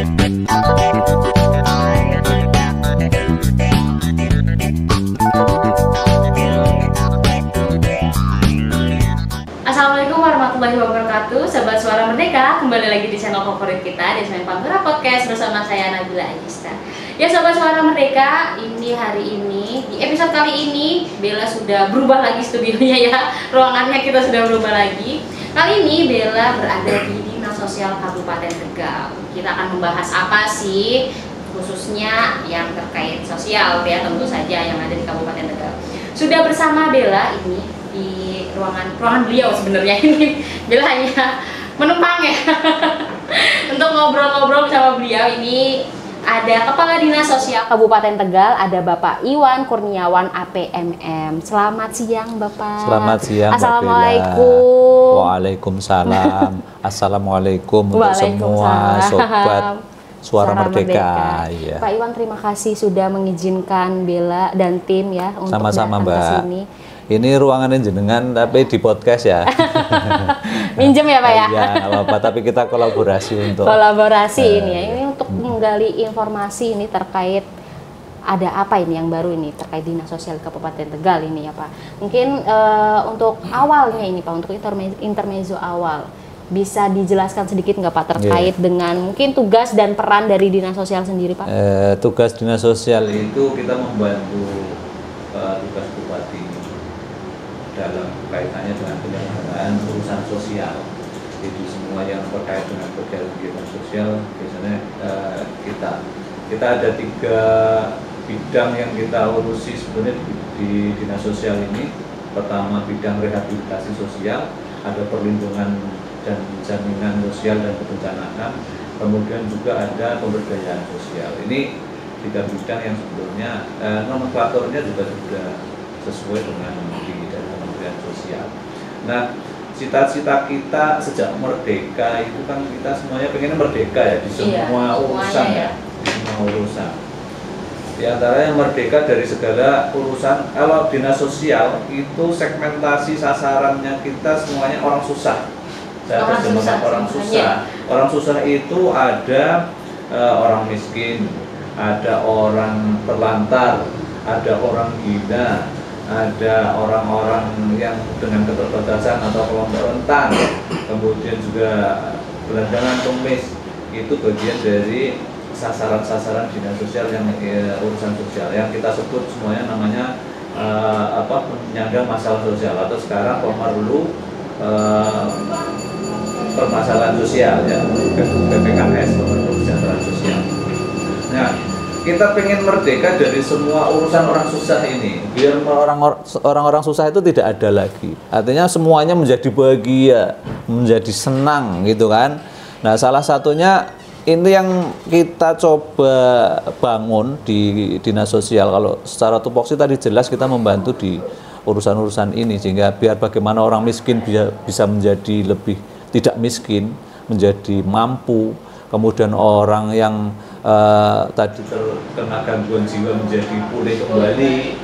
Assalamualaikum warahmatullahi wabarakatuh, Sobat Suara Merdeka. Kembali lagi di channel favorit kita, Desmen Pantura Podcast, bersama saya Nabila Agista. Ya Sobat Suara Merdeka, hari ini di episode kali ini Bella sudah berubah lagi studionya ya. Ruangannya kita sudah berubah lagi. Kali ini Bella berada di Dinas Sosial Kabupaten Tegal. Kita akan membahas apa sih, khususnya yang terkait sosial ya, tentu saja yang ada di Kabupaten Tegal. Sudah bersama Bella ini di ruangan beliau sebenarnya ini. Bella hanya menumpang ya untuk ngobrol-ngobrol sama beliau. Ini ada Kepala Dinas Sosial Kabupaten Tegal, ada Bapak Iwan Kurniawan APMM. Selamat siang Bapak. Selamat siang. Assalamualaikum. Waalaikumsalam. Assalamualaikum untuk semua sobat Suara Merdeka. Ya. Pak Iwan, terima kasih sudah mengizinkan Bella dan tim ya untuk sama-sama datang Mbak. ke sini. Ini ruangannya jenengan tapi di podcast ya. Minjem ya Pak ya? Iya, nggak apa-apa, tapi kita kolaborasi untuk ini ya. Ini untuk menggali informasi ini terkait ada apa ini yang baru ini terkait Dinas Sosial Kabupaten Tegal ini ya Pak. Mungkin untuk awalnya ini Pak, untuk intermezzo awal, bisa dijelaskan sedikit nggak Pak terkait dengan mungkin tugas dan peran dari Dinas Sosial sendiri Pak? Tugas Dinas Sosial itu kita membantu tugas bupati dalam kaitannya dengan penyelenggaraan urusan sosial. Jadi semua yang terkait dengan kegiatan sosial biasanya kita ada 3 bidang yang kita urusi sebenarnya di Dinas Sosial ini. Pertama bidang rehabilitasi sosial, ada perlindungan dan jaminan sosial dan kebencanaan, kemudian juga ada pemberdayaan sosial. Ini 3 bidang yang sebetulnya nomenklaturnya juga sudah sesuai dengan di Kementerian Sosial. Nah, cita-cita kita sejak merdeka itu kan kita semuanya pengen merdeka ya di semua urusan ya, di semua urusan. Di antaranya merdeka dari segala urusan. Kalau Dinas Sosial itu segmentasi sasarannya kita semuanya orang susah. Saya terjemahkan orang susah. Orang susah itu ada orang miskin, ada orang terlantar, ada orang gila, ada orang-orang yang dengan keterbatasan atau kelompok rentan, kemudian juga gelandangan pengemis. Itu bagian dari sasaran-sasaran Dinas Sosial yang urusan sosial yang kita sebut semuanya namanya penyandang masalah sosial, atau sekarang pemerlu permasalahan sosial ya, PPKS, pemerlu kesejahteraan sosial. Nah, kita pengen merdeka dari semua urusan orang susah ini, biar orang-orang susah itu tidak ada lagi. Artinya semuanya menjadi bahagia, menjadi senang gitu kan. Nah, salah satunya ini yang kita coba bangun di Dinas Sosial. Kalau secara tupoksi tadi jelas kita membantu di urusan-urusan ini, sehingga biar bagaimana orang miskin bisa menjadi lebih tidak miskin, menjadi mampu. Kemudian orang yang tadi terkena gangguan jiwa menjadi pulih kembali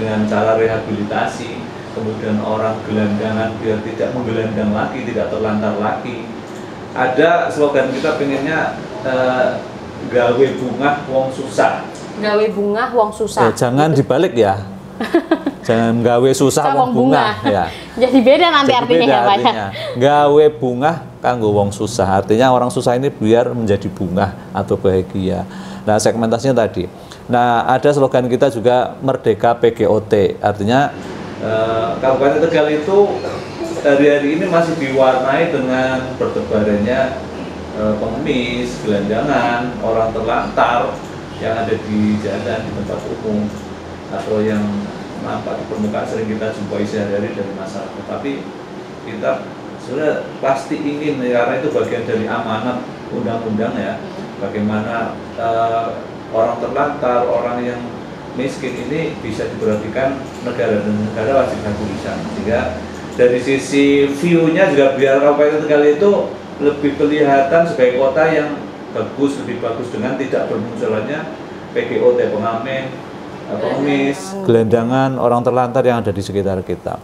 dengan cara rehabilitasi. Kemudian orang gelandangan biar tidak menggelandang lagi, tidak terlantar lagi. Ada slogan kita pengennya gawe bungah wong susah. Gawe bungah wong susah. Jangan dibalik ya. Jangan gawe susah wong bunga ya. Jadi beda nanti artinya ya Pak ya. Gawe bungah kanggo wong susah, artinya orang susah ini biar menjadi bunga atau bahagia. Nah, segmentasinya tadi. Nah, ada slogan kita juga Merdeka PGOT, artinya Kabupaten Tegal itu hari-hari ini masih diwarnai dengan bertebarannya pengemis, gelandangan, orang terlantar yang ada di jalan, di tempat umum, atau yang nampak di permukaan sering kita jumpai sehari-hari dari masyarakat. Tapi kita sudah pasti ingin, karena itu bagian dari amanat undang-undang ya, bagaimana orang terlantar, orang yang miskin ini bisa diperhatikan negara, dan negara wajib tulisan. Sehingga dari sisi view-nya juga biar Kabupaten Tegal itu lebih kelihatan sebagai kota yang bagus, lebih bagus dengan tidak bermunculannya PGOT, pengamen, pengemis, gelandangan, orang terlantar yang ada di sekitar kita.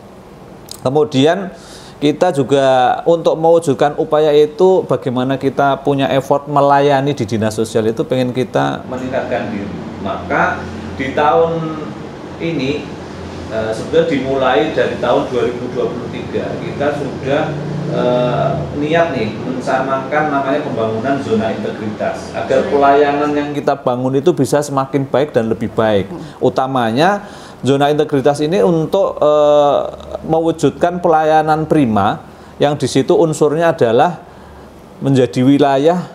Kemudian kita juga untuk mewujudkan upaya itu, bagaimana kita punya effort melayani di dinas sosial itu, pengen kita meningkatkan diri. Maka di tahun ini sebenarnya dimulai dari tahun 2023 kita sudah niat nih mencanangkan namanya pembangunan zona integritas agar pelayanan yang kita bangun itu bisa semakin baik dan lebih baik. Utamanya zona integritas ini untuk mewujudkan pelayanan prima yang di situ unsurnya adalah menjadi wilayah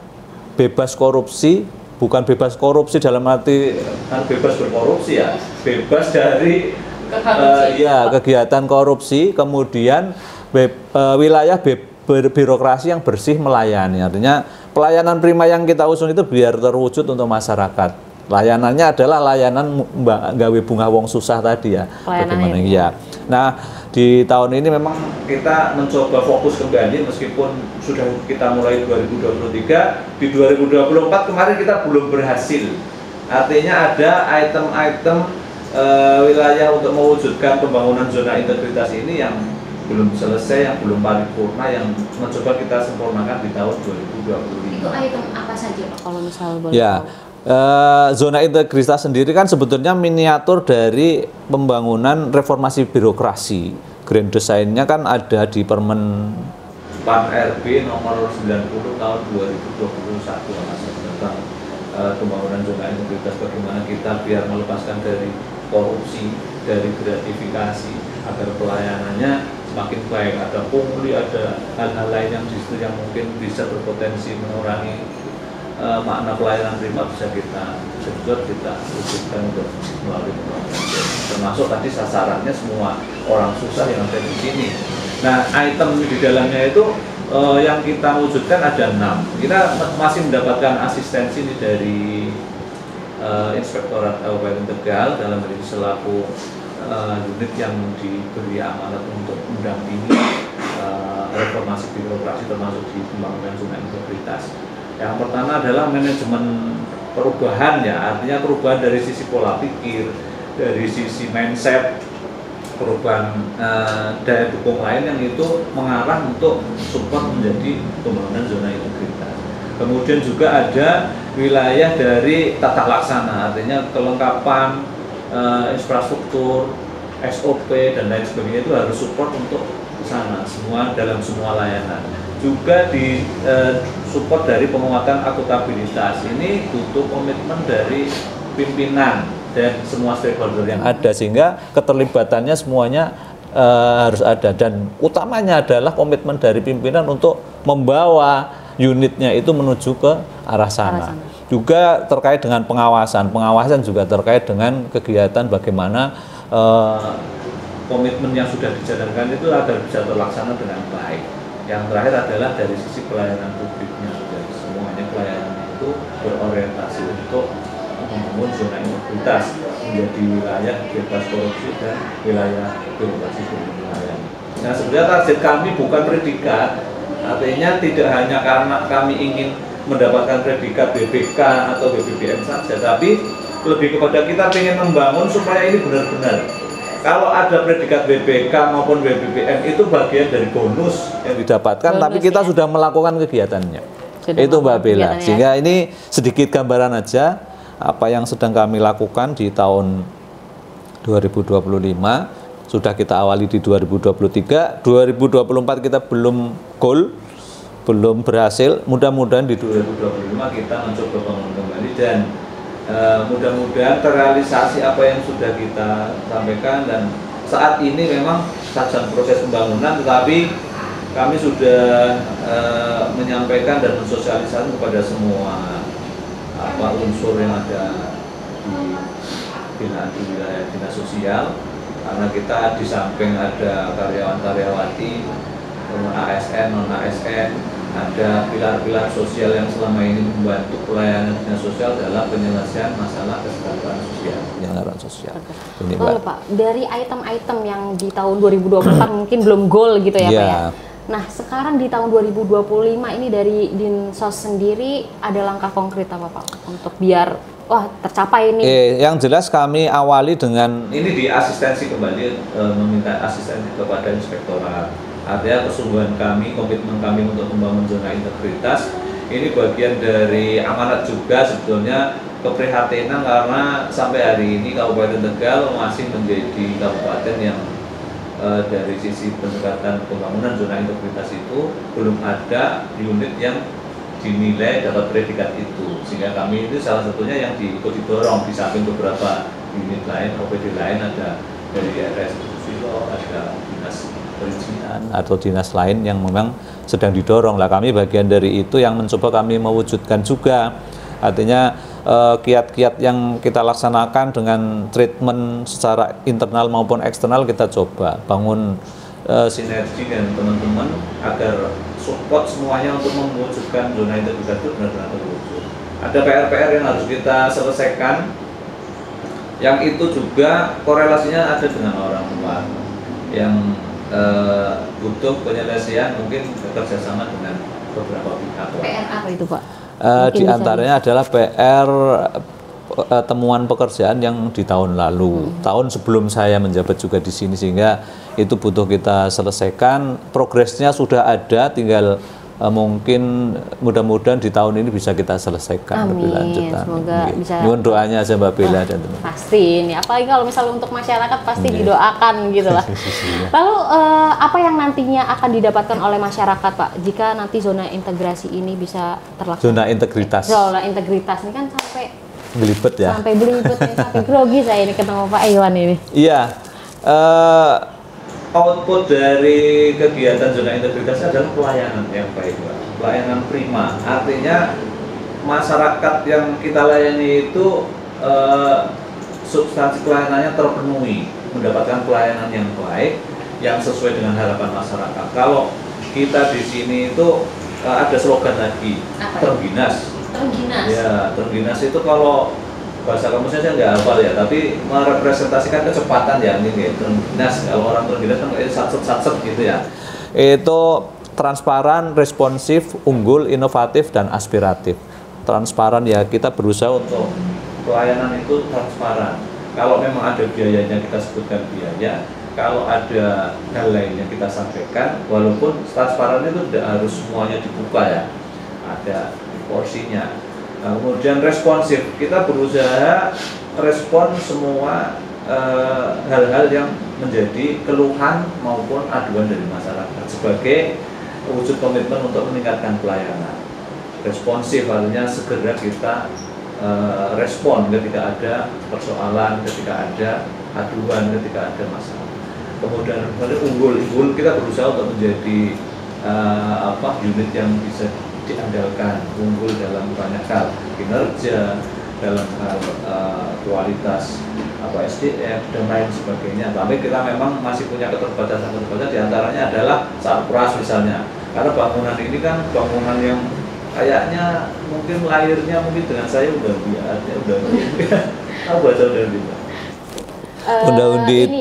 bebas korupsi, bukan bebas korupsi dalam arti kan bebas berkorupsi ya, bebas dari kegiatan korupsi, kemudian wilayah birokrasi yang bersih melayani. Artinya pelayanan prima yang kita usung itu biar terwujud untuk masyarakat. Layanannya adalah layanan gawe bunga wong susah tadi ya. Bagaimana ya. Nah, di tahun ini memang kita mencoba fokus kembali meskipun sudah kita mulai 2023, di 2024 kemarin kita belum berhasil. Artinya ada item-item wilayah untuk mewujudkan pembangunan zona integritas ini yang belum selesai, yang belum paripurna, yang mencoba kita sempurnakan di tahun 2025. Itu item apa saja Pak kalau misalnya boleh ya, zona integritas sendiri kan sebetulnya miniatur dari pembangunan reformasi birokrasi. Grand design-nya kan ada di Permen PAN RB nomor 90 tahun 2021 tentang pembangunan zona integritas, bagaimana kita biar melepaskan dari korupsi, dari gratifikasi, agar pelayanannya semakin baik, ada pungli, ada hal-hal lain yang justru yang mungkin bisa berpotensi mengurangi makna pelayanan prima bisa kita wujudkan untuk melalui pembangunan. Termasuk tadi sasarannya semua orang susah yang ada di sini. Nah, item di dalamnya itu yang kita wujudkan ada 6. Kita masih mendapatkan asistensi dari Inspektorat Kabupaten Tegal dalam hal ini selaku unit yang diberi amanat untuk mendampingi reformasi birokrasi termasuk di pembangunan zona integritas. Yang pertama adalah manajemen perubahan ya, artinya perubahan dari sisi pola pikir, dari sisi mindset, perubahan daya dukung lain yang itu mengarah untuk support menjadi pembangunan zona integritas. Kemudian juga ada wilayah dari tata laksana, artinya kelengkapan infrastruktur, SOP dan lain sebagainya itu harus support untuk ke sana semua dalam semua layanan. Juga di support dari penguatan akuntabilitas. Ini butuh komitmen dari pimpinan dan semua stakeholder yang ada sehingga keterlibatannya semuanya harus ada, dan utamanya adalah komitmen dari pimpinan untuk membawa unitnya itu menuju ke arah sana. Juga terkait dengan pengawasan juga terkait dengan kegiatan bagaimana komitmen yang sudah dijalankan itu agar bisa terlaksana dengan baik. Yang terakhir adalah dari sisi pelayanan publiknya, dari semuanya pelayanannya itu berorientasi untuk membangun zona integritas menjadi wilayah bebas korupsi dan wilayah birokrasi berwilayah. Nah, sebenarnya target kami bukan predikat, artinya tidak hanya karena kami ingin mendapatkan predikat BPK atau BPBN saja, tapi lebih kepada kita ingin membangun supaya ini benar-benar kalau ada predikat BPK maupun BPBN itu bagian dari bonus yang didapatkan, tapi kita sudah melakukan kegiatannya. Itu Mbak Bella. Sehingga ini sedikit gambaran aja apa yang sedang kami lakukan di tahun 2025. Sudah kita awali di 2023, 2024 kita belum goal, belum berhasil. Mudah-mudahan di 2025 kita mencoba bangun kembali dan mudah-mudahan terrealisasi apa yang sudah kita sampaikan. Dan saat ini memang sedang proses pembangunan, tetapi kami sudah menyampaikan dan mensosialisasikan kepada semua unsur yang ada di wilayah dinas sosial, karena kita di samping ada karyawan-karyawati, ASN, non-ASN, ada pilar-pilar sosial yang selama ini membantu pelayanan dinas sosial dalam penyelesaian masalah kesejahteraan sosial. Penyelenggaraan sosial. Ini, Pak. Pak, dari item-item yang di tahun 2024 mungkin belum goal gitu ya, Pak ya. Nah, sekarang di tahun 2025 ini dari Dinsos sendiri ada langkah konkret apa Pak untuk biar tercapai ini? Yang jelas kami awali dengan ini di asistensi kembali, meminta asistensi kepada inspektorat Artinya kesungguhan kami, komitmen kami untuk membangun zona integritas ini bagian dari amanat juga sebetulnya, keprihatinan karena sampai hari ini Kabupaten Tegal masih menjadi kabupaten yang dari sisi pendekatan pembangunan zona integritas itu belum ada unit yang dinilai dapat predikat itu, sehingga kami itu salah satunya yang ikut didorong di samping beberapa unit lain, OPD lain, ada dari RS Silo, ada dinas perizinan atau dinas lain yang memang sedang didorong lah. Kami bagian dari itu yang mencoba kami mewujudkan juga, artinya kiat-kiat yang kita laksanakan dengan treatment secara internal maupun eksternal kita coba bangun sinergi dengan teman-teman agar support semuanya untuk mewujudkan zona integritas itu benar-benar terwujud. Ada PR-PR yang harus kita selesaikan, yang itu juga korelasinya ada dengan orang tua yang butuh penyelesaian, mungkin kerjasama dengan beberapa pihak. PR apa itu Pak? Di antaranya adalah PR temuan pekerjaan yang di tahun lalu, tahun sebelum saya menjabat juga di sini, sehingga itu butuh kita selesaikan. Progresnya sudah ada, tinggal mungkin mudah-mudahan di tahun ini bisa kita selesaikan lebih lanjut. Semoga bisa. Mohon doanya aja Mbak Bella dan teman. Pasti ini, apalagi kalau misalnya untuk masyarakat pasti didoakan gitu lah. Lalu apa yang nantinya akan didapatkan oleh masyarakat Pak jika nanti zona integrasi ini bisa terlaksana? Zona integritas. Zona integritas ini kan sampai belibet ya. Sampai belibet nih, sampai grogi saya ini ketemu Pak Iwan ini. Iya. Output dari kegiatan zona integritas adalah pelayanan yang baik, Pak. Pelayanan prima. Artinya masyarakat yang kita layani itu substansi pelayanannya terpenuhi, mendapatkan pelayanan yang baik, yang sesuai dengan harapan masyarakat. Kalau kita di sini itu ada slogan lagi, terengginas. Terengginas. Ya, terengginas itu kalau bahasa kamusnya saya nggak hafal ya, tapi merepresentasikan kecepatan ya ini terengginas. Kalau orang terengginas kan kayak satset gitu ya. Itu transparan, responsif, unggul, inovatif, dan aspiratif. Transparan ya, kita berusaha untuk pelayanan itu transparan. Kalau memang ada biayanya kita sebutkan biaya, kalau ada hal lain yang kita sampaikan, walaupun transparan itu tidak harus semuanya dibuka ya, ada porsinya. Nah, kemudian responsif, kita berusaha respon semua hal-hal yang menjadi keluhan maupun aduan dari masyarakat sebagai wujud komitmen untuk meningkatkan pelayanan. Responsif artinya segera kita respon ketika ada persoalan, ketika ada aduan, ketika ada masalah. Kemudian unggul kita berusaha untuk menjadi unit yang bisa diandalkan, unggul dalam banyak hal, kinerja, dalam hal kualitas SDM dan lain sebagainya. Tapi kita memang masih punya keterbatasan diantaranya adalah sarpras misalnya, karena bangunan ini kan bangunan yang kayaknya mungkin lahirnya mungkin dengan saya udah apa baca udah itu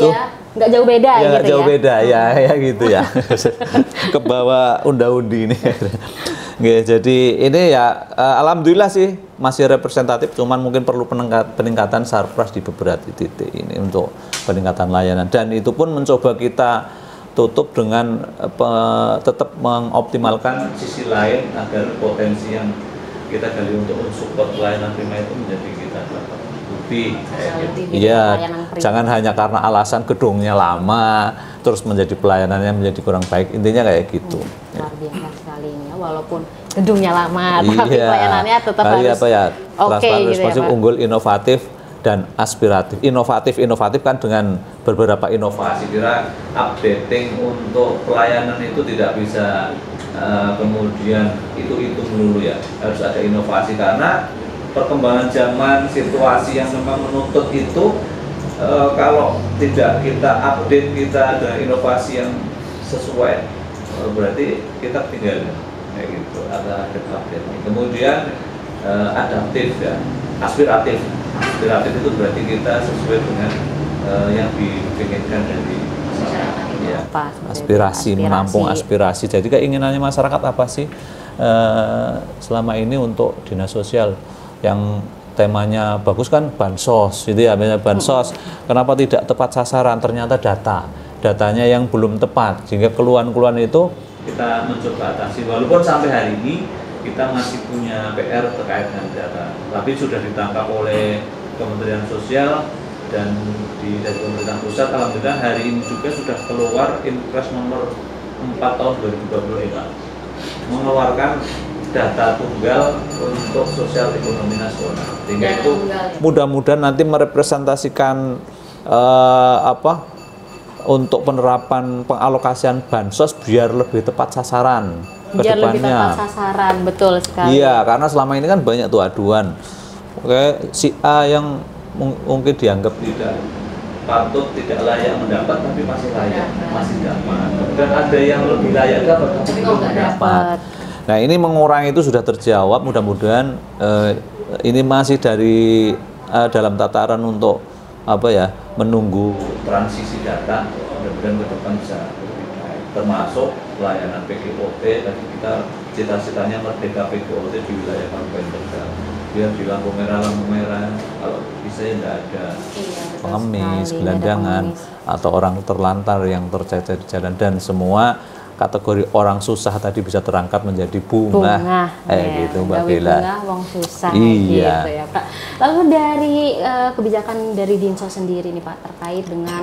ya, nggak jauh beda ya, gitu nggak jauh beda ya gitu ya. Ke bawah unda-undi ini. Jadi ini ya alhamdulillah sih masih representatif, cuman mungkin perlu peningkatan sarpras di beberapa titik ini untuk peningkatan layanan, dan itu pun mencoba kita tutup dengan tetap mengoptimalkan sisi lain agar potensi yang kita gali untuk support pelayanan prima itu menjadi kita dapat lebih. Iya, jangan hanya karena alasan gedungnya lama terus menjadi pelayanannya menjadi kurang baik, intinya kayak gitu. Luar biasa sekali ini ya, walaupun gedungnya lama tapi pelayanannya tetap harus transparan, responsif, gitu ya, unggul, inovatif, dan aspiratif. Inovatif kan dengan beberapa inovasi. Kira updating untuk pelayanan itu tidak bisa kemudian itu melulu ya, harus ada inovasi karena perkembangan zaman, situasi yang memang menuntut itu. Kalau tidak kita update, kita ada inovasi yang sesuai, berarti kita tinggal kayak gitu, ada update. Kemudian adaptif ya, aspiratif itu berarti kita sesuai dengan yang diinginkan dari masyarakat ya. Aspirasi, menampung aspirasi. Jadi keinginannya masyarakat apa sih selama ini untuk dinas sosial yang temanya bagus kan bansos gitu ya, bansos. Kenapa tidak tepat sasaran? Ternyata data datanya yang belum tepat, sehingga keluhan-keluhan itu kita mencoba atasi. Walaupun sampai hari ini kita masih punya PR terkait dengan data, tapi sudah ditangkap oleh Kementerian Sosial dan dari pemerintah pusat. Alhamdulillah hari ini juga sudah keluar Inpres nomor 4 tahun 2025 mengeluarkan data tunggal untuk sosial ekonomi nasional. Sehingga itu mudah-mudahan nanti merepresentasikan untuk penerapan pengalokasian bansos biar lebih tepat sasaran ke biar lebih depannya. tepat sasaran, betul sekali. Iya, karena selama ini kan banyak tuh aduan. Oke, si A yang mungkin dianggap tidak patut, tidak layak mendapat, tapi masih layak, masih dapat. Dan ada yang lebih layak dapat, tapi kok nggak dapat. Nah, ini mengurangi itu sudah terjawab. Mudah-mudahan ini masih dari dalam tataran untuk menunggu transisi data. Mudah-mudahan ke depan bisa lebih baik. Termasuk pelayanan PGOT. Tadi kita cita-citanya merdeka PGOT di wilayah Kabupaten Tegal. Biar di lampu merah, kalau bisa ya tidak ada pengemis, gelandangan, atau orang terlantar yang tercecer di jalan, dan semua kategori orang susah tadi bisa terangkat menjadi bunga gitu Mbak Bella. Bunga wong susah iya. Gitu ya Pak. Lalu dari kebijakan dari Dinsos sendiri nih Pak terkait dengan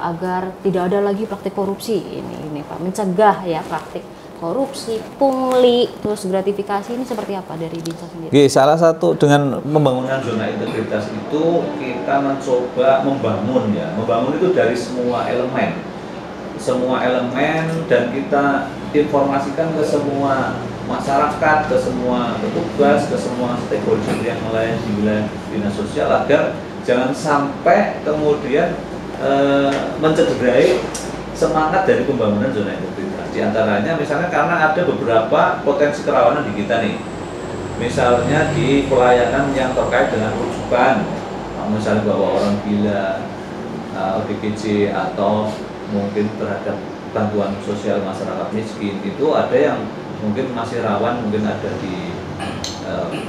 agar tidak ada lagi praktik korupsi ini Pak, mencegah ya praktik korupsi, pungli, terus gratifikasi, ini seperti apa dari Dinsos sendiri? Oke, salah satu dengan pembangunan zona integritas itu kita mencoba membangun itu dari semua elemen, dan kita informasikan ke semua masyarakat, ke semua petugas, ke semua stakeholder yang melayani di wilayah dinas sosial agar jangan sampai kemudian mencederai semangat dari pembangunan zona integritas. Di antaranya misalnya karena ada beberapa potensi kerawanan di kita nih, misalnya di pelayanan yang terkait dengan rujukan, misalnya bawa orang gila, ODGJ, atau mungkin terhadap bantuan sosial masyarakat miskin, itu ada yang mungkin masih rawan, mungkin ada di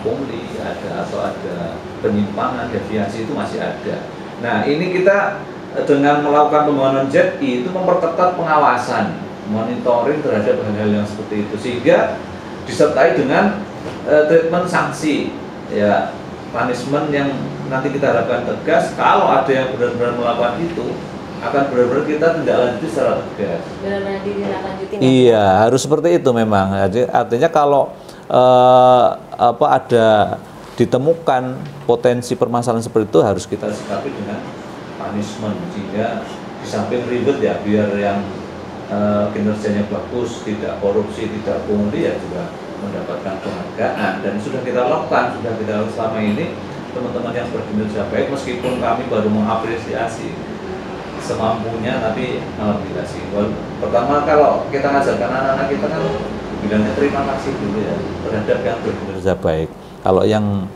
pungli, atau ada penyimpangan, deviasi, itu masih ada. Nah, ini kita dengan melakukan pembangunan ZI itu memperketat pengawasan, monitoring terhadap hal-hal yang seperti itu, sehingga disertai dengan treatment sanksi, ya, punishment yang nanti kita harapkan tegas. Kalau ada yang benar-benar melakukan itu, akan benar-benar kita tindak lanjuti secara tegas. Benar-benar ditindaklanjuti. Iya, harus seperti itu memang. Artinya kalau ada ditemukan potensi permasalahan seperti itu, harus kita sikapi dengan punishment, sehingga di samping ribet ya, biar yang kinerjanya bagus, tidak korupsi, tidak pungli, ya juga mendapatkan penghargaan. Dan sudah kita lakukan selama ini. Teman-teman yang berkinerja baik, meskipun kami baru mengapresiasi semampunya, tapi alhamdulillah sih. Pertama, kalau kita ngajarkan anak-anak kita kan bilangnya terima kasih dulu ya terhadap yang berkinerja baik. Kalau yang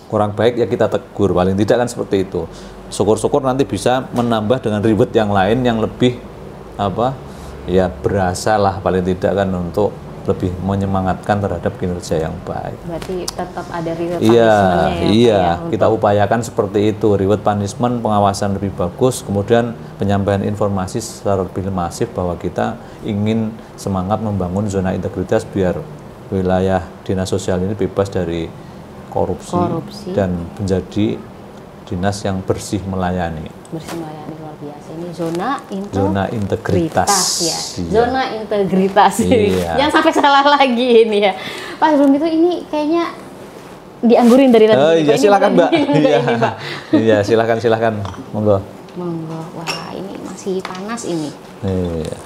kurang baik ya kita tegur, paling tidak kan seperti itu. Syukur-syukur nanti bisa menambah dengan reward yang lain yang lebih berasa lah, paling tidak kan, untuk lebih menyemangatkan terhadap kinerja yang baik. Berarti tetap ada reward punishment-nya Iya, kita upayakan seperti itu, reward punishment, pengawasan lebih bagus, kemudian penyampaian informasi secara lebih masif bahwa kita ingin semangat membangun zona integritas biar wilayah dinas sosial ini bebas dari korupsi. Dan menjadi dinas yang bersih melayani. Bersih melayani, luar biasa. Ini zona integritas ya. Iya. Zona integritas. Iya. Jangan sampai salah lagi ini ya. Pak, sebelum itu ini kayaknya dianggurin dari tadi. Oh iya, silakan Mbak. Iya, silakan. Monggo. Wah, ini masih panas ini. Iya.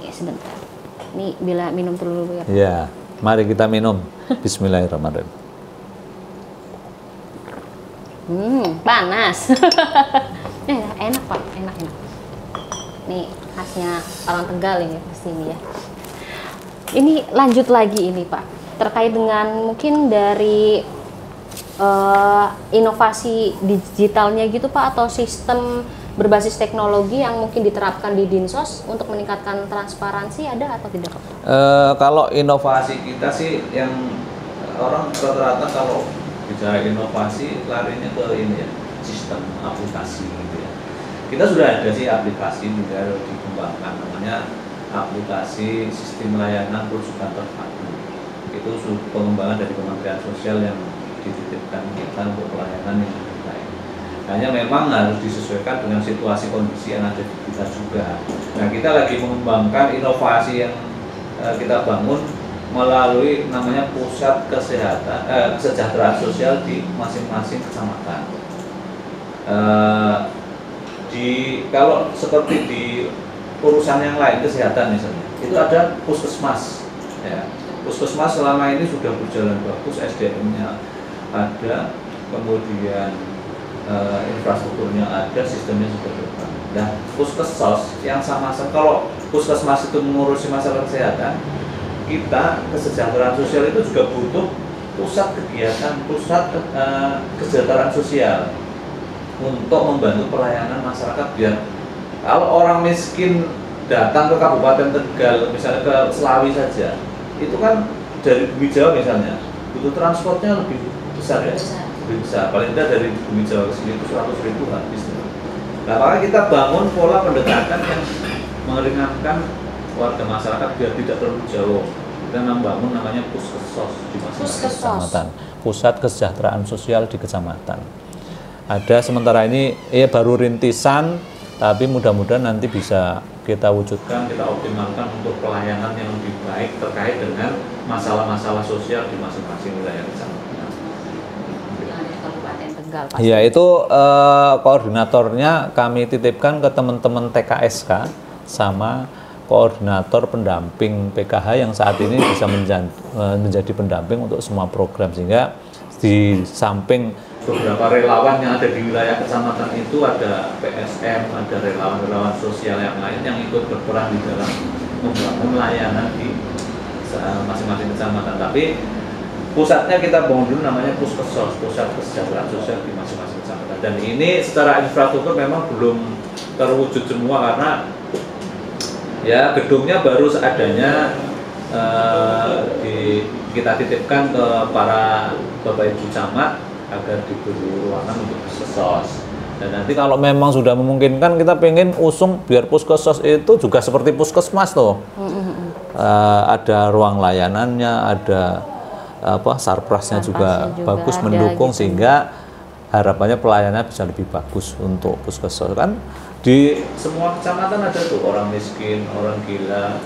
Ini sebentar. Ini bila minum dulu ya Pak. Iya. Mari kita minum. Bismillahirrahmanirrahim. Panas. Enak Pak, enak. Nih khasnya orang Tegal ini pasti ini ya. Ini lanjut lagi ini Pak, terkait dengan mungkin dari inovasi digitalnya gitu Pak, atau sistem berbasis teknologi yang mungkin diterapkan di Dinsos untuk meningkatkan transparansi, ada atau tidak Pak? Kalau inovasi kita sih yang orang rata-rata kalau bicara inovasi larinya ke ini ya, sistem aplikasi gitu ya. kita sudah ada sih aplikasi juga dikembangkan, namanya aplikasi sistem layanan rujukan terpadu. Itu pengembangan dari Kementerian Sosial yang dititipkan kita untuk pelayanan yang lebih baik. Hanya memang harus disesuaikan dengan situasi kondisi yang ada di kita juga. Nah, kita lagi mengembangkan inovasi yang kita bangun melalui namanya pusat kesejahteraan sosial di masing-masing kecamatan. Kalau seperti di urusan yang lain, kesehatan misalnya, itu ada puskesmas. Ya. Puskesmas selama ini sudah berjalan bagus, SDM-nya ada, kemudian infrastrukturnya ada, sistemnya sudah berjalan. Nah, puskesmas yang sama-sama, kalau puskesmas itu mengurusi masalah kesehatan, kita kesejahteraan sosial itu juga butuh pusat kegiatan, pusat kesejahteraan sosial untuk membantu pelayanan masyarakat, biar kalau orang miskin datang ke Kabupaten Tegal, misalnya ke Selawi saja, itu kan dari Bumi Jawa misalnya, butuh transportnya lebih besar ya, lebih besar. Paling tidak dari Bumi Jawa ke sini itu 100.000 habis. Nah, maka kita bangun pola pendekatan yang meringankan warga masyarakat biar tidak terlalu jauh. Kita membangun namanya puskesmas di masing-masing kecamatan, pusat kesejahteraan sosial di kecamatan. Ada sementara ini baru rintisan, tapi mudah-mudahan nanti bisa kita wujudkan, kita optimalkan untuk pelayanan yang lebih baik terkait dengan masalah-masalah sosial di masing-masing wilayah kecamatan. Kabupaten Tegal. Ya, itu koordinatornya kami titipkan ke teman-teman TKSK sama koordinator pendamping PKH yang saat ini bisa menjadi pendamping untuk semua program, sehingga di samping beberapa relawan yang ada di wilayah kecamatan itu ada PSM, ada relawan-relawan sosial yang lain yang ikut berperan di dalam membangun layanan di masing-masing kecamatan. Tapi pusatnya kita bangun dulu namanya puskesmas, pusat kesejahteraan sosial di masing-masing kecamatan. Dan ini secara infrastruktur memang belum terwujud semua karena ya gedungnya baru seadanya, kita titipkan ke para Bapak Ibu camat agar diberi ruangan untuk puskesmas. Dan nanti kalau memang sudah memungkinkan, kita pengen usung biar puskesmas itu juga seperti puskesmas tuh. Ada ruang layanannya, ada sarprasnya juga bagus mendukung gitu. Sehingga harapannya pelayanannya bisa lebih bagus untuk puskesmas. Kan di semua kecamatan ada tuh orang miskin, orang gila,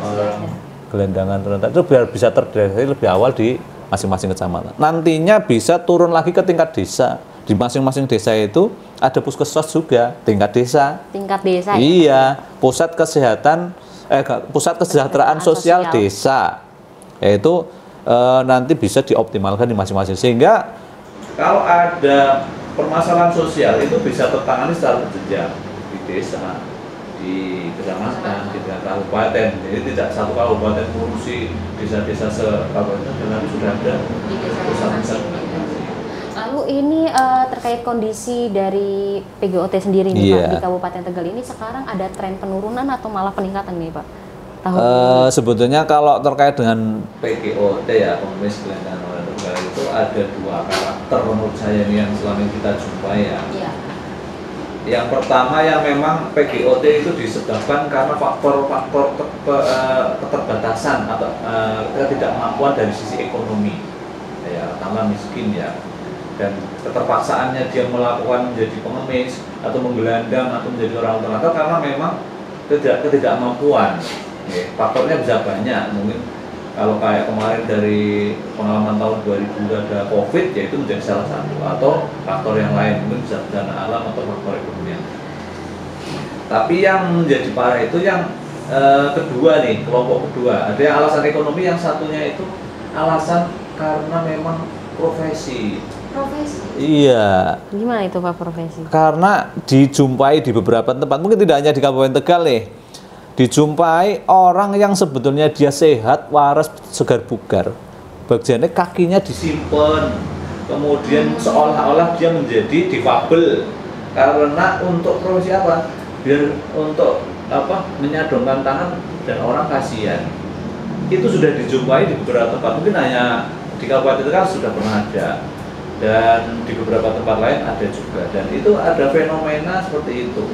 orang gelandangan rentan, itu biar bisa terdeteksi lebih awal di masing-masing kecamatan. Nantinya bisa turun lagi ke tingkat desa. Di masing-masing desa itu ada puskesmas juga, tingkat desa. Tingkat desa. Iya, pusat kesehatan, pusat kesejahteraan sosial desa. Yaitu nanti bisa dioptimalkan di masing-masing, sehingga kalau ada permasalahan sosial itu bisa tertangani secara berjenjang di desa, di kecamatan, di kabupaten. Jadi tidak satu kabupaten mengurusi desa-desa se-kabupaten, dan nanti sudah ada pusat-pusat. Lalu ini terkait kondisi dari PGOT sendiri nih Pak, di Kabupaten Tegal ini sekarang ada tren penurunan atau malah peningkatan nih Pak? Sebetulnya kalau terkait dengan PGOT ya, pengemis gelandangan orang Tegal, itu ada dua karakter menurut saya ini yang selama ini kita jumpai ya. Yang pertama yang memang PGOT itu disebabkan karena faktor-faktor keterbatasan atau ketidakmampuan dari sisi ekonomi, ya, tambah miskin ya, dan keterpaksaannya dia melakukan menjadi pengemis atau menggelandang atau menjadi orang terlantar karena memang ketidakmampuan. Faktornya bisa banyak, mungkin kalau kayak kemarin dari pengalaman tahun 2000 ada COVID, ya itu menjadi salah satu, atau faktor yang lain, mungkin bisa bencana alam atau faktor ekonomi. Tapi yang menjadi parah itu yang kedua nih, kelompok kedua. Ada yang alasan ekonomi, yang satunya itu alasan karena memang profesi. Iya. Gimana itu Pak profesi? Karena dijumpai di beberapa tempat, mungkin tidak hanya di Kabupaten Tegal nih, dijumpai orang yang sebetulnya dia sehat, waras, segar bugar, bagiannya kakinya disimpan, kemudian seolah-olah dia menjadi difabel karena untuk profesi apa? Biar untuk menyadongkan tangan dan orang kasihan. Itu sudah dijumpai di beberapa tempat, mungkin hanya di Kabupaten Tegal sudah pernah ada. dan di beberapa tempat lain ada juga, dan itu ada fenomena seperti itu,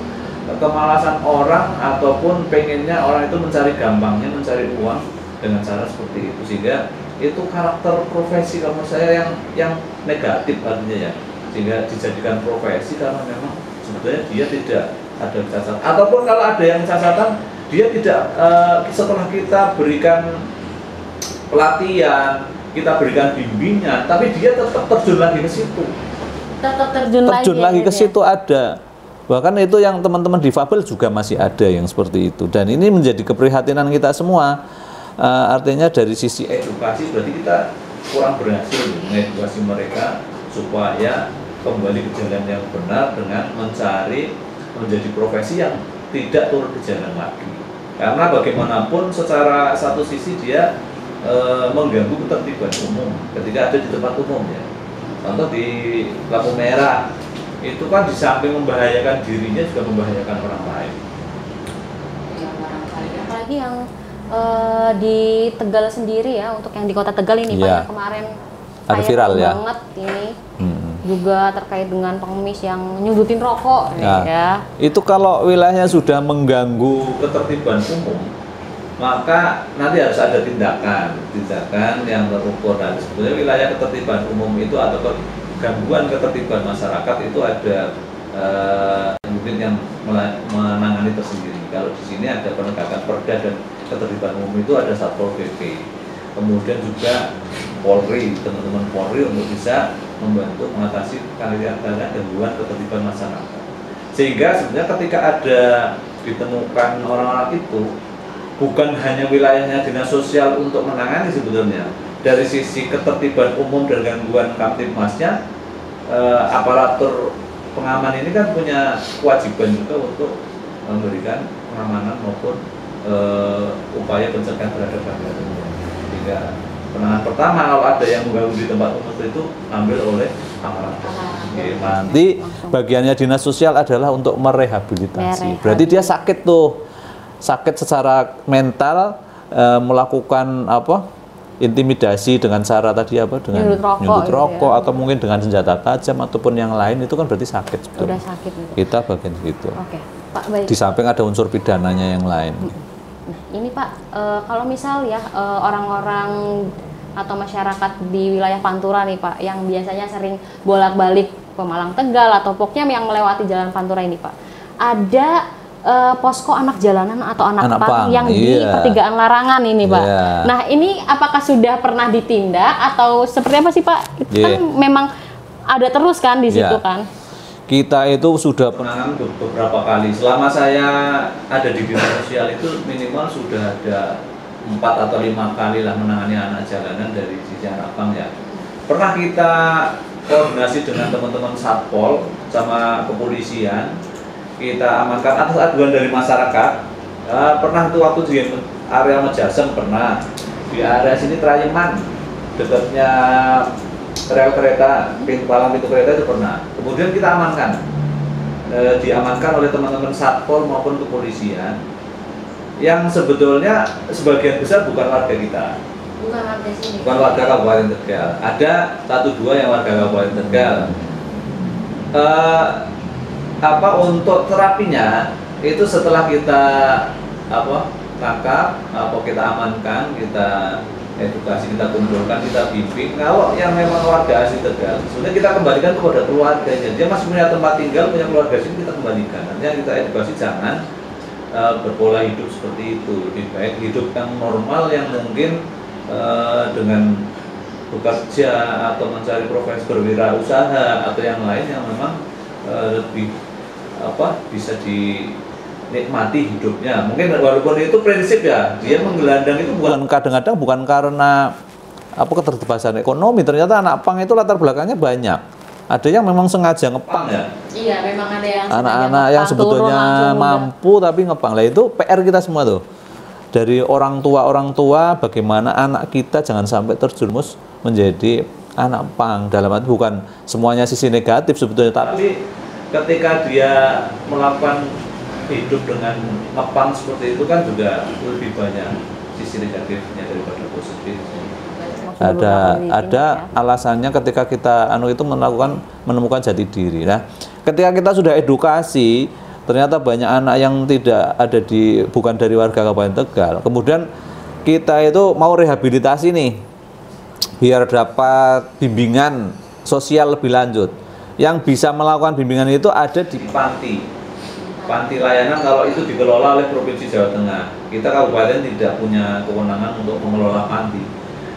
kemalasan orang ataupun pengennya orang itu mencari gampangnya mencari uang dengan cara seperti itu, sehingga itu karakter profesi kalau menurut saya yang negatif artinya ya, sehingga dijadikan profesi karena memang sebetulnya dia tidak ada catatan, ataupun kalau ada yang catatan dia tidak setelah kita berikan pelatihan, kita berikan bimbingan, tapi dia tetap terjun lagi ke situ. Tetap terjun lagi ke situ ada. Bahkan itu yang teman-teman difabel juga masih ada yang seperti itu. Dan ini menjadi keprihatinan kita semua. Artinya dari sisi Edukasi berarti kita kurang berhasil mengedukasi mereka supaya kembali ke jalan yang benar dengan mencari menjadi profesi yang tidak turun ke jalan lagi. Karena bagaimanapun secara satu sisi dia mengganggu ketertiban umum ketika ada di tempat umum ya. Contoh di lampu merah itu kan di samping membahayakan dirinya juga membahayakan orang lain. Ya, barangkali. Apalagi yang di Tegal sendiri ya, untuk yang di kota Tegal ini Pak, yang kemarin ada viral ya banget ini. Juga terkait dengan pengemis yang nyudutin rokok ya. Itu kalau wilayahnya sudah mengganggu ketertiban umum, maka nanti harus ada tindakan yang terukur. Dan sebenarnya wilayah ketertiban umum itu atau gangguan ketertiban masyarakat itu ada unit yang menangani tersendiri. Kalau di sini ada penegakan perda dan ketertiban umum itu ada Satpol PP, kemudian juga Polri, teman-teman Polri untuk bisa membantu mengatasi gangguan ketertiban masyarakat. Sehingga sebenarnya ketika ada ditemukan orang-orang itu, bukan hanya wilayahnya dinas sosial untuk menangani sebetulnya. Dari sisi ketertiban umum dan gangguan kamtibmasnya, aparatur pengaman ini kan punya kewajiban juga untuk memberikan pengamanan maupun upaya pencegahan terhadap gangguan umum. Sehingga penanganan pertama kalau ada yang mengganggu di tempat umum itu ambil oleh aparatur. Nanti bagiannya dinas sosial adalah untuk merehabilitasi. Berarti dia sakit tuh. Sakit secara mental, melakukan intimidasi dengan cara tadi dengan nyundut rokok gitu ya. Atau mungkin dengan senjata tajam ataupun yang lain, itu kan berarti sakit sebetulnya. Udah sakit gitu. Kita bagian situ. Oke, Pak, baik. Di samping ada unsur pidananya yang lain. Nah, ini Pak, kalau misal ya orang-orang atau masyarakat di wilayah Pantura nih Pak, yang biasanya sering bolak-balik ke Malang Tegal atau pokoknya yang melewati jalan Pantura ini Pak, ada posko anak jalanan atau anak pang yang di pertigaan Larangan ini Pak. Nah ini apakah sudah pernah ditindak atau seperti apa sih Pak? Kan memang ada terus kan di situ kan? Kita itu sudah penanganan beberapa kali. Selama saya ada di dinas sosial itu minimal sudah ada 4 atau 5 kali lah menangani anak jalanan dari sisi anak pang ya. Pernah kita koordinasi dengan teman-teman Satpol sama kepolisian, kita amankan atas aduan dari masyarakat. Pernah itu waktu di area Mejaseng, pernah di area sini Trayeman dekatnya rel kereta, palang pintu kereta itu pernah. Kemudian kita amankan, diamankan oleh teman-teman Satpol maupun kepolisian yang sebetulnya sebagian besar bukan warga kita, bukan warga sini, bukan warga Kabupaten Tegal. Ada 1-2 yang warga Kabupaten Tegal. Untuk terapinya itu setelah kita tangkap, kita amankan, kita edukasi, kita kumpulkan, kita bimbing. Kalau yang memang warga asli Tegal, sebenarnya kita kembalikan kepada keluarganya. Dia masih punya tempat tinggal, punya keluarga sini, kita kembalikan. Nanti kita edukasi jangan berpola hidup seperti itu. Lebih baik hidup yang normal yang mungkin dengan bekerja atau mencari profesi berwirausaha atau yang lain yang memang lebih bisa dinikmati hidupnya. Mungkin walaupun itu prinsip ya, dia menggelandang itu bukan kadang-kadang bukan karena keterbatasan ekonomi. Ternyata anak pang itu latar belakangnya banyak. Ada yang memang sengaja ngepang ya. Iya, memang ada yang anak-anak yang sebetulnya mampu tapi ngepang. Lah itu PR kita semua tuh. Dari orang tua bagaimana anak kita jangan sampai terjerumus menjadi anak pang. Dalam arti bukan semuanya sisi negatif sebetulnya, tapi ketika dia melakukan hidup dengan ngepang seperti itu kan juga lebih banyak sisi negatifnya daripada positifnya. sudah beberapa kali ada tindak, ya. alasannya ketika kita itu menemukan jati diri. Nah, ketika kita sudah edukasi, ternyata banyak anak yang tidak ada bukan dari warga Kabupaten Tegal. Kemudian kita itu mau rehabilitasi nih, biar dapat bimbingan sosial lebih lanjut. Yang bisa melakukan bimbingan itu ada di panti layanan kalau itu dikelola oleh Provinsi Jawa Tengah. Kita kabupaten tidak punya kewenangan untuk mengelola panti.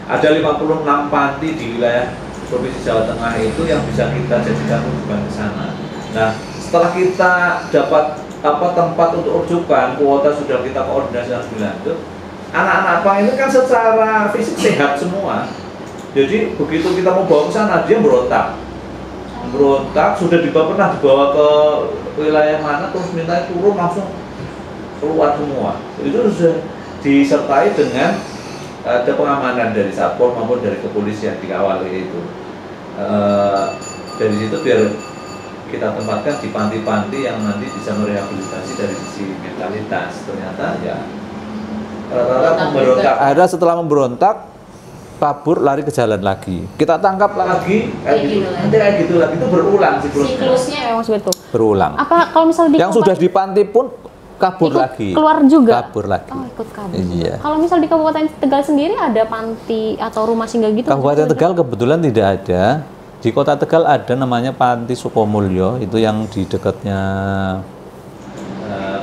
Ada 56 panti di wilayah Provinsi Jawa Tengah itu yang bisa kita jadikan rujukan ke sana. Nah, setelah kita dapat tempat untuk rujukan, kuota sudah kita koordinasi lebih lanjut. Anak-anak pang itu kan secara fisik sehat semua. Jadi begitu kita mau bawa ke sana, dia berontak, sudah pernah dibawa ke wilayah mana, terus minta turun langsung keluar semua. Itu sudah disertai dengan ada pengamanan dari Satpol maupun dari kepolisian dikawali itu. Dari situ biar kita tempatkan di panti-panti yang nanti bisa merehabilitasi dari sisi mentalitas. Ternyata ya rata-rata memberontak. Ada setelah memberontak, kabur, lari ke jalan lagi. Kita tangkap lagi, kayak gitu lagi. Itu berulang siklusnya memang seperti itu. Berulang. Apa kalau misalnya yang sudah di panti pun kabur lagi. Keluar juga. Kabur lagi. Oh, ikut kabur. Iya. Kalau misal di Kabupaten Tegal sendiri ada panti atau rumah singgah gitu? Kabupaten Tegal kebetulan tidak ada. Di Kota Tegal ada namanya Panti Sukomulyo, itu yang di dekatnya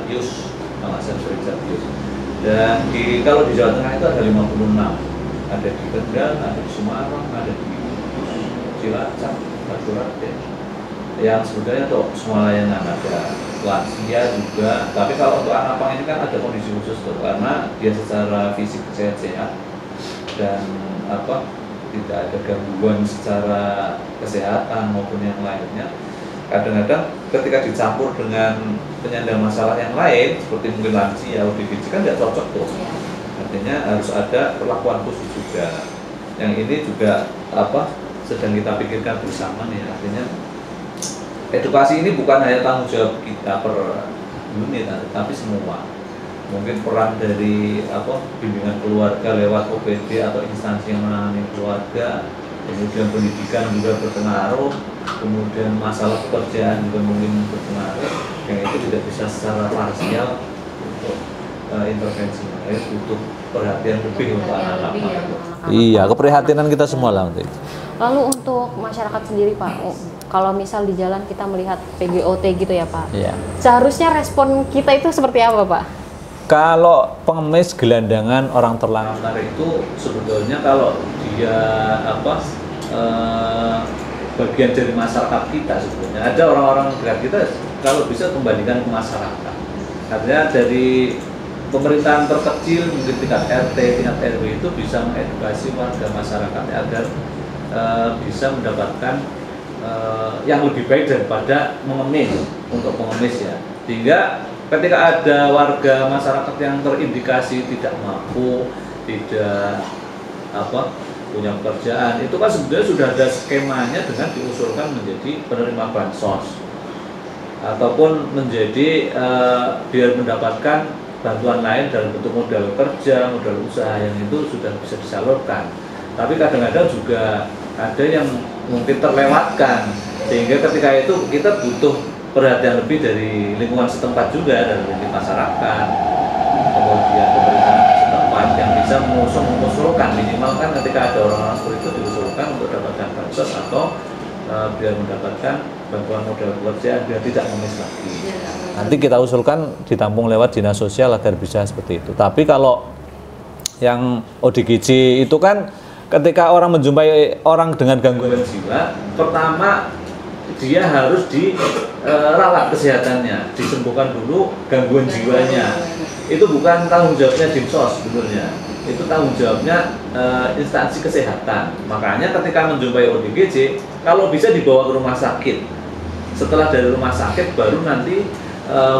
Pius, kawasan Serikat Pius. Dan kalau di Jawa Tengah itu ada 56. Ada di Tegal, ada di Semarang, ada di Cilacap, Batu yang sebetulnya untuk semua layanan, ada lansia juga. Tapi kalau untuk anak pang ini kan ada kondisi khusus tuh, karena dia secara fisik sehat-sehat dan tidak ada gangguan secara kesehatan maupun yang lainnya. Kadang-kadang ketika dicampur dengan penyandang masalah yang lain seperti mungkin lansia, ODGJ kan tidak cocok tuh. Artinya harus ada perlakuan khusus juga. Yang ini juga sedang kita pikirkan bersama nih. Artinya edukasi ini bukan hanya tanggung jawab kita per unit, tapi semua. Mungkin peran dari bimbingan keluarga lewat OPD atau instansi yang menangani keluarga, kemudian pendidikan juga berpengaruh, kemudian masalah pekerjaan juga mungkin berpengaruh. Yang itu tidak bisa secara parsial untuk intervensi, butuh perhatian lebih untuk anak-anak. Iya, keprihatinan kita semua lah untuk itu. Lalu untuk masyarakat sendiri Pak, kalau misal di jalan kita melihat PGOT gitu ya Pak, iya. Seharusnya respon kita itu seperti apa Pak? Kalau pengemis gelandangan orang terlantar itu sebetulnya kalau dia bagian dari masyarakat kita sebetulnya. Ada orang-orang kita kalau bisa kembalikan ke masyarakat. Artinya dari pemerintahan terkecil mungkin tingkat RT, tingkat RW itu bisa mengedukasi warga masyarakat agar bisa mendapatkan yang lebih baik daripada mengemis untuk pengemis ya. Sehingga ketika ada warga masyarakat yang terindikasi tidak mampu, tidak punya pekerjaan, itu kan sebetulnya sudah ada skemanya dengan diusulkan menjadi penerima bansos ataupun menjadi biar mendapatkan bantuan lain dalam bentuk modal kerja, modal usaha yang itu sudah bisa disalurkan. Tapi kadang-kadang juga ada yang mungkin terlewatkan, sehingga ketika itu kita butuh perhatian lebih dari lingkungan setempat juga, dari masyarakat, kemudian pemerintah setempat yang bisa mengusulkan, minimal kan ketika ada orang-orang seperti itu diusulkan untuk dapatkan bansos atau biar mendapatkan bantuan modal pekerjaan biar tidak mengemis lagi. Nanti kita usulkan ditampung lewat dinas sosial agar bisa seperti itu. Tapi kalau yang ODGJ itu kan ketika orang menjumpai orang dengan gangguan jiwa, pertama dia harus dirawat kesehatannya, disembuhkan dulu gangguan jiwanya. Itu bukan tanggung jawabnya Dinsos sebenarnya, itu tanggung jawabnya instansi kesehatan. Makanya ketika menjumpai ODGJ, kalau bisa dibawa ke rumah sakit. Setelah dari rumah sakit baru nanti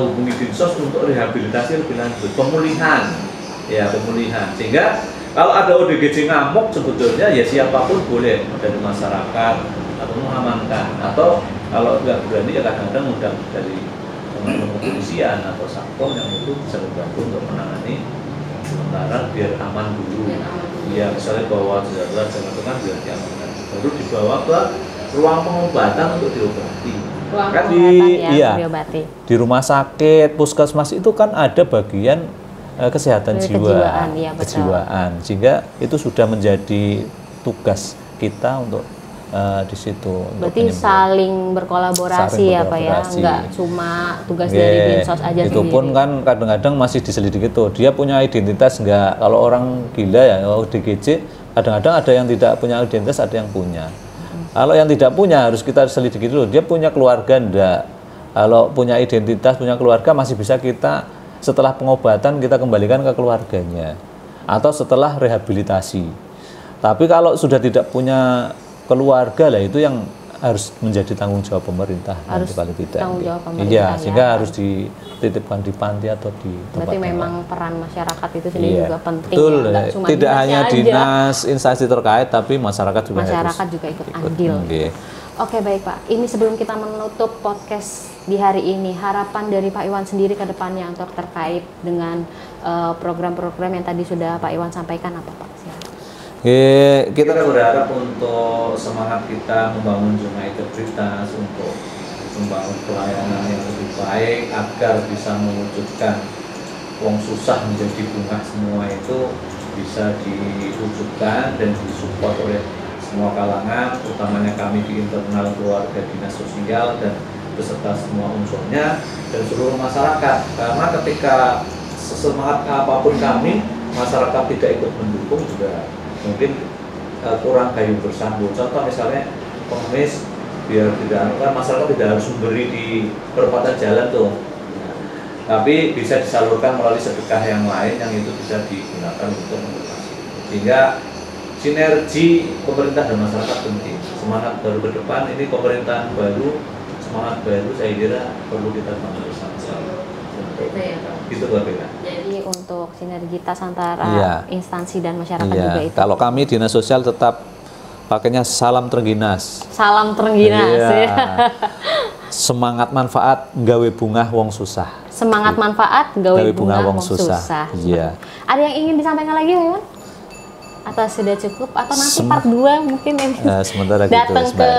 hubungi Dinsos untuk rehabilitasi lebih lanjut, pemulihan, ya pemulihan. Sehingga kalau ada ODGJ ngamuk sebetulnya ya siapapun boleh dari masyarakat atau mengamankan, atau kalau nggak berani ya kadang-kadang mudah dari teman-teman kepolisian atau satpol yang itu bisa membantu untuk menangani sementara biar aman dulu. ya misalnya bawa darurat jangan kan biar diamankan, baru dibawa ke ruang pengobatan untuk diobati. Ruang Kan pengobatan iya, diobati. di rumah sakit, puskesmas itu kan ada bagian kesehatan jiwa, Kejiwaan, iya, betul. kejiwaan, sehingga itu sudah menjadi tugas kita untuk di situ. Berarti saling berkolaborasi ya Pak ya, nggak cuma tugas dari Dinsos aja itu sendiri. pun kan kadang-kadang masih diselidiki tuh, dia punya identitas nggak. Kalau orang gila ya, ODGJ kadang-kadang ada yang tidak punya identitas, ada yang punya. Kalau yang tidak punya harus kita selidiki dulu, dia punya keluarga enggak. Kalau punya identitas, punya keluarga masih bisa kita setelah pengobatan kita kembalikan ke keluarganya atau setelah rehabilitasi. Tapi kalau sudah tidak punya keluarga lah, itu yang harus menjadi tanggung jawab pemerintah. Harus paling tidak. tanggung jawab pemerintah. Iya, ya, sehingga harus dititipkan di panti atau di tempat. Berarti memang peran masyarakat itu sendiri juga penting. Betul, ya? Nggak cuma tidak hanya aja. dinas instansi terkait, tapi masyarakat juga Masyarakat harus juga ikut andil. Oke baik Pak, ini sebelum kita menutup podcast di hari ini, harapan dari Pak Iwan sendiri ke depannya untuk terkait dengan program-program yang tadi sudah Pak Iwan sampaikan apa Pak? Kita berharap untuk semangat kita membangun zona integritas, untuk membangun pelayanan yang lebih baik agar bisa mewujudkan wong susah menjadi bunga, semua itu bisa diwujudkan dan disupport oleh semua kalangan, utamanya kami di internal keluarga dinas sosial dan beserta semua unsurnya dan seluruh masyarakat. Karena ketika sesemangat apapun kami, masyarakat tidak ikut mendukung juga mungkin kurang gayung bersambut. Contoh misalnya pengemis, biar tidak kan masyarakat tidak harus memberi di perempatan jalan tuh, tapi bisa disalurkan melalui sedekah yang lain yang itu bisa digunakan untuk mengedukasi. Sehingga sinergi pemerintah dan masyarakat penting. Semangat baru ke depan, ini pemerintahan baru, semangat baru saya kira perlu kita bangun bersama-sama. Itu ya Pak. Gitu Mbak Bella. Jadi untuk sinergitas antara instansi dan masyarakat juga itu. Kalau kami dinas sosial tetap pakainya salam Trengginas. Salam Trengginas ya. Semangat manfaat gawe bunga wong susah. Semangat manfaat gawe bunga wong susah. Iya. Ada yang ingin disampaikan lagi Pak Iwan? Atau sudah cukup? Atau nanti part 2 mungkin yang sementara datang gitu, ke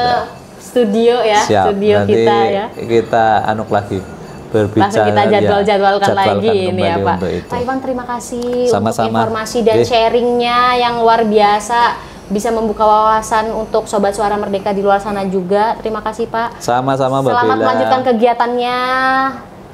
studio ya. Siap. Studio nanti kita ya. Kita anuk lagi. Berbicara, langsung kita jadwalkan lagi ini ya Pak. Pak Iwan terima kasih sama-sama untuk informasi dan sharingnya yang luar biasa, bisa membuka wawasan untuk Sobat Suara Merdeka di luar sana juga. Terima kasih Pak. Sama-sama Mbak Bella. Selamat melanjutkan kegiatannya,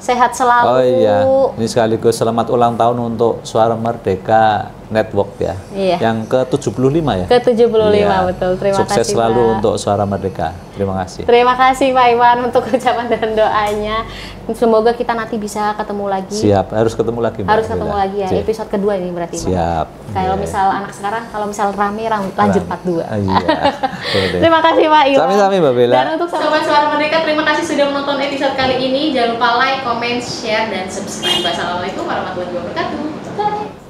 sehat selalu. Oh iya, ini sekaligus selamat ulang tahun untuk Suara Merdeka Network ya. Iya. Yang ke-75 ya. Ke-75 betul. Terima Sukses kasih selalu Pak. untuk Suara Merdeka. Terima kasih. Terima kasih Pak Iwan untuk ucapan dan doanya. Semoga kita nanti bisa ketemu lagi. Siap, harus ketemu lagi Mbak Harus ketemu Bella. lagi ya. Episode kedua ini berarti. Siap. Kalau misal anak sekarang, kalau misal rame lanjut part 2. Iya. Terima kasih Pak Iwan. Sami-sami Mbak Bella. Dan untuk Sobat Suara Merdeka, terima kasih sudah menonton episode kali ini. Jangan lupa like, comment, share, dan subscribe. Wassalamualaikum warahmatullahi wabarakatuh. Bye.